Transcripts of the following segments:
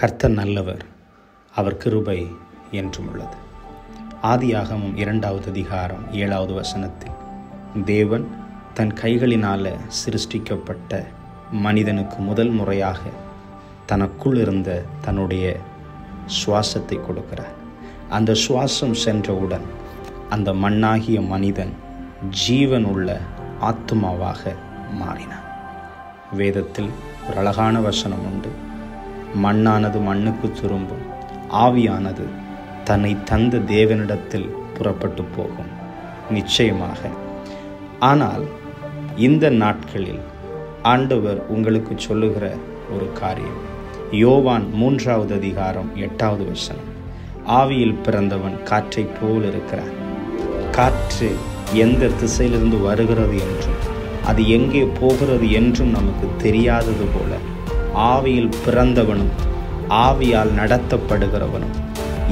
கர்த்தர் நல்லவர், அவர் கிருபை என்றும் உள்ளது. ஆதியாகமம் 2வது அதிகாரம் 7வது வசனத்தில் தேவன் தன் கைகளினால் சிருஷ்டிக்கப்பட்ட மனிதனுக்கு முதல் முறையாக தனக்குள் இருந்த தன்னுடைய சுவாசத்தை கொடுக்கிறார். அந்த சுவாசம் சென்றவுடன் அந்த மண்ணாகிய மனிதன் ஜீவனுள்ள ஆத்துமாவாக மாறினான். வேதத்தில் ஒரு அழகான வசனம் உண்டு. மண்ணானது மண்ணுக்கு திரும்பும், ஆவியானது தன்னை தந்த தேவனிடத்தில் புறப்பட்டு போகும். நிச்சயமாக. ஆனால் இந்த நாட்களில் ஆண்டவர் உங்களுக்கு சொல்லுகிற ஒரு காரியம், யோவான் 3வது அதிகாரம் 8வது வசனம், ஆவியில் பிறந்தவன் காற்றை போல் இருக்கிறான். காற்று எந்த திசையிலிருந்து வருகிறது என்றும் அது எங்கே போகிறது என்றும் நமக்கு தெரியாதது போல, ஆவியில் பிறந்தவனும் ஆவியால் நடத்தப்படுகிறவனும்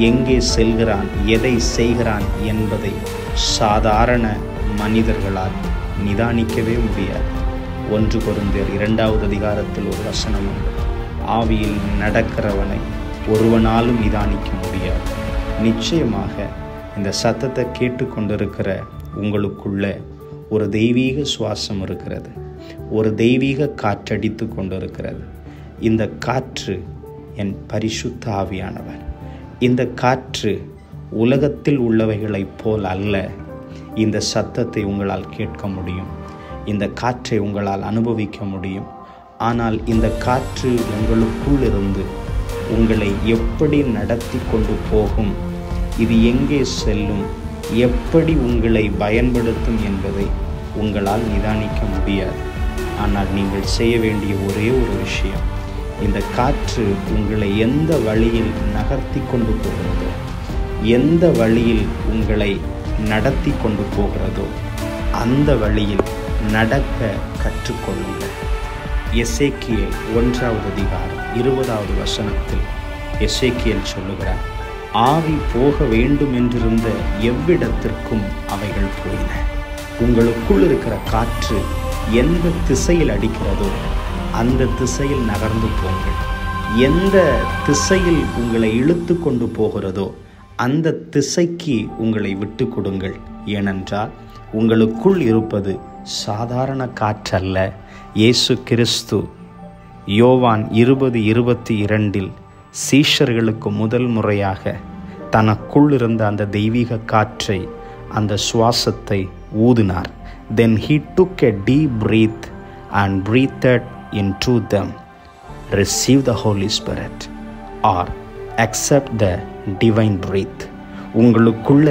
எங்கே செல்கிறான், எதை செய்கிறான் என்பதை சாதாரண மனிதர்களால் நிதானிக்கவே முடியாது. 1 கொரிந்தியர் 2வது அதிகாரத்தில் ஒரு வசனம் உண்டு. ஆவியில் நடக்கிறவனை ஒருவனாலும் நிதானிக்க முடியாது. நிச்சயமாக இந்த சத்தத்தை கேட்டுக்கொண்டிருக்கிற உங்களுக்குள்ள ஒரு தெய்வீக சுவாசம் இருக்கிறது, ஒரு தெய்வீக காற்றடித்து கொண்டிருக்கிறது. இந்த காற்று என் பரிசுத்த ஆவியானவர். இந்த காற்று உலகத்தில் உள்ளவைகளைப் போல் அல்ல. இந்த சத்தத்தை உங்களால் கேட்க முடியும், இந்த காற்றை உங்களால் அனுபவிக்க முடியும். ஆனால் இந்த காற்று உங்களுக்குள் இருந்து உங்களை எப்படி நடத்தி கொண்டு போகும், இது எங்கே செல்லும், எப்படி உங்களை பயன்படுத்தும் என்பதை உங்களால் நிதானிக்க முடியாது. ஆனால் நீங்கள் செய்ய வேண்டிய ஒரே ஒரு விஷயம், இந்த காற்று உங்களை எந்த வழியில் நகர்த்தி கொண்டு போகிறதோ, எந்த வழியில் உங்களை நடத்தி கொண்டு போகிறதோ அந்த வழியில் நடக்க கற்றுக்கொள்ளுங்கள். எசேக்கியேல் 1வது அதிகாரம் 20வது வசனத்தில் எசேக்கியேல் சொல்லுகிறார், ஆவி போக வேண்டும் என்றிருந்த எவ்விடத்திற்கும் அவைகள் போயின. உங்களுக்குள் இருக்கிற காற்று எந்த திசையில் அடிக்கிறதோ அந்த திசையில் நகர்ந்து போங்கள். எந்த திசையில் உங்களை இழுத்து கொண்டு போகிறதோ அந்த திசைக்கு உங்களை விட்டு கொடுங்கள். ஏனென்றால் உங்களுக்குள் இருப்பது சாதாரண காற்றல்ல. இயேசு கிறிஸ்து யோவான் 20:22 சீஷர்களுக்கு முதல் முறையாக தனக்குள் இருந்த அந்த தெய்வீக காற்றை, அந்த சுவாசத்தை ஊதினார். Then he took a deep breath and breathed into them. Receive the Holy Spirit or accept the divine breath. உங்களுக்குள்ள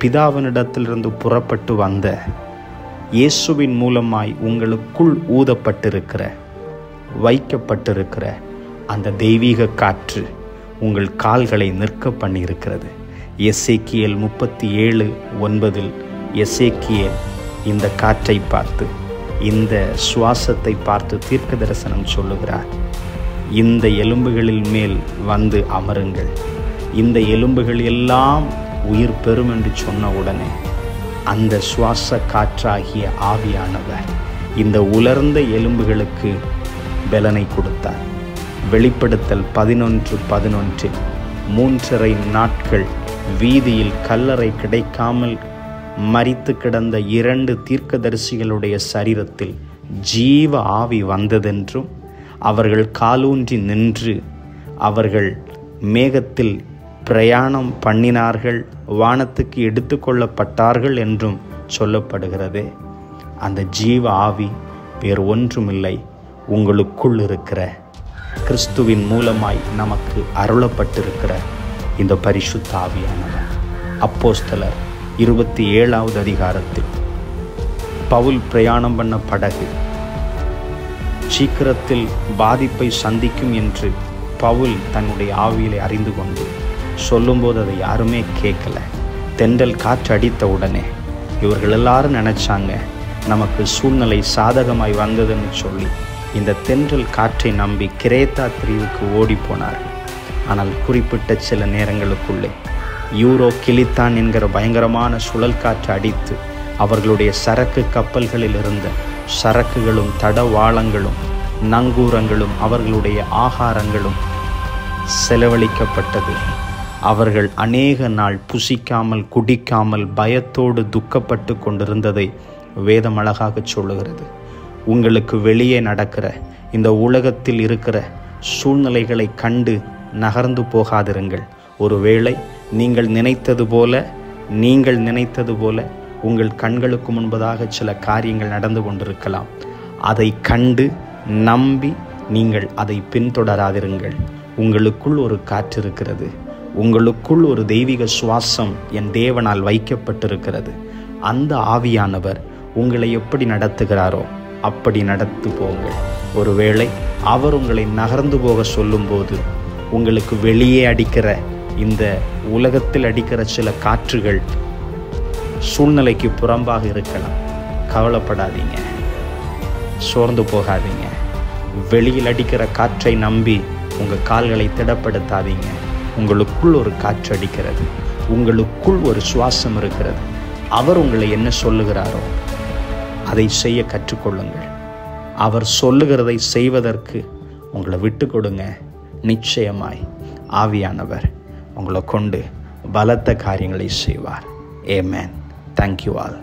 பிதாவினிடத்திலிருந்து புறப்பட்டு வந்த இயேசுவின் மூலமாய் உங்களுக்குள் ஊதப்பட்டிருக்கிற, வைக்கப்பட்டிருக்கிற அந்த தெய்வீக காற்று உங்கள் கால்களை நிற்க பண்ணியிருக்கிறது. எசேக்கியேல் 37:9 எசேக்கியேல் இந்த காற்றை பார்த்து, இந்த சுவாசத்தை பார்த்து தீர்க்க தரிசனம் சொல்லுகிறார். இந்த எலும்புகளில் மேல் வந்து அமருங்கள், இந்த எலும்புகள் எல்லாம் உயிர் பெறும் என்று சொன்ன உடனே அந்த சுவாச காற்றாகிய ஆவியானவர் இந்த உலர்ந்த எலும்புகளுக்கு பலனை கொடுத்தார். வெளிப்படுத்தல் 11:11 3.5 நாட்கள் வீதியில் கல்லறை கிடைக்காமல் மரித்து கிடந்த 2 தீர்க்கதரிசிகளுடைய சரீரத்தில் ஜீவ ஆவி வந்ததென்றும், அவர்கள் காலூன்றி நின்று அவர்கள் மேகத்தில் பிரயாணம் பண்ணினார்கள், வானத்துக்கு எடுத்து கொள்ளப்பட்டார்கள் என்றும் சொல்லப்படுகிறது. அந்த ஜீவ ஆவி வேறு ஒன்றுமில்லை, உங்களுக்குள் இருக்கிற கிறிஸ்துவின் மூலமாய் நமக்கு அருளப்பட்டிருக்கிற இந்த பரிசுத்த ஆவியானவர். அப்போஸ்தலர் 27வது அதிகாரத்தில் பவுல் பிரயாணம் பண்ண படகு சீக்கிரத்தில் பாதிப்பை சந்திக்கும் என்று பவுல் தன்னுடைய ஆவியிலே அறிந்து கொண்டு சொல்லும்போது அதை யாருமே கேட்கல. தென்றல் காற்று அடித்த உடனே இவர்கள் எல்லாரும் நினைச்சாங்க நமக்கு சூழ்நிலை சாதகமாய் வந்ததுன்னு சொல்லி இந்த தென்றல் காற்றை நம்பி கிரேத்தா தீவுக்கு ஓடி போனார்கள். ஆனால் குறிப்பிட்ட சில நேரங்களுக்குள்ளே யூரோ கிளித்தான் என்கிற பயங்கரமான சுழல் காற்று அடித்து அவர்களுடைய சரக்கு கப்பல்களில் இருந்த சரக்குகளும் தடவாளங்களும் நங்கூரங்களும் அவர்களுடைய ஆகாரங்களும் செலவழிக்கப்பட்டது. அவர்கள் அநேக நாள் புசிக்காமல் குடிக்காமல் பயத்தோடு துக்கப்பட்டு கொண்டிருந்ததை வேதம் அழகாக சொல்லுகிறது. உங்களுக்கு வெளியே நடக்கிற இந்த உலகத்தில் இருக்கிற சூழ்நிலைகளை கண்டு நகர்ந்து போகாதிருங்கள். ஒருவேளை நீங்கள் நினைத்தது போல உங்கள் கண்களுக்கு முன்பதாக சில காரியங்கள் நடந்து கொண்டிருக்கலாம். அதை கண்டு நம்பி நீங்கள் அதை பின்தொடராதிருங்கள். உங்களுக்குள் ஒரு காற்று இருக்கிறது. உங்களுக்குள் ஒரு தெய்வீக சுவாசம் என் தேவனால் வைக்கப்பட்டிருக்கிறது. அந்த ஆவியானவர் உங்களை எப்படி நடத்துகிறாரோ அப்படி நடத்து போங்கள். ஒருவேளை அவர் உங்களை நகர்ந்து போக சொல்லும்போது உங்களுக்கு வெளியே அடிக்கிற இந்த உலகத்தில் அடிக்கிற சில காற்றுகள் சூழ்நிலைக்கு புறம்பாக இருக்கலாம். கவலைப்படாதீங்க, சோர்ந்து போகாதீங்க. வெளியில் அடிக்கிற காற்றை நம்பி உங்கள் கால்களை திடப்படுத்தாதீங்க. உங்களுக்குள் ஒரு காற்று அடிக்கிறது. உங்களுக்குள் ஒரு சுவாசம் இருக்கிறது. அவர் உங்களை என்ன சொல்லுகிறாரோ அதை செய்ய கற்றுக்கொள்ளுங்கள். அவர் சொல்லுகிறதை செய்வதற்கு உங்களை விட்டு கொடுங்க. நிச்சயமாய் ஆவியானவர் உங்களை கொண்டு பலத்த காரியங்களை செய்வார். ஆமென். Thank you all.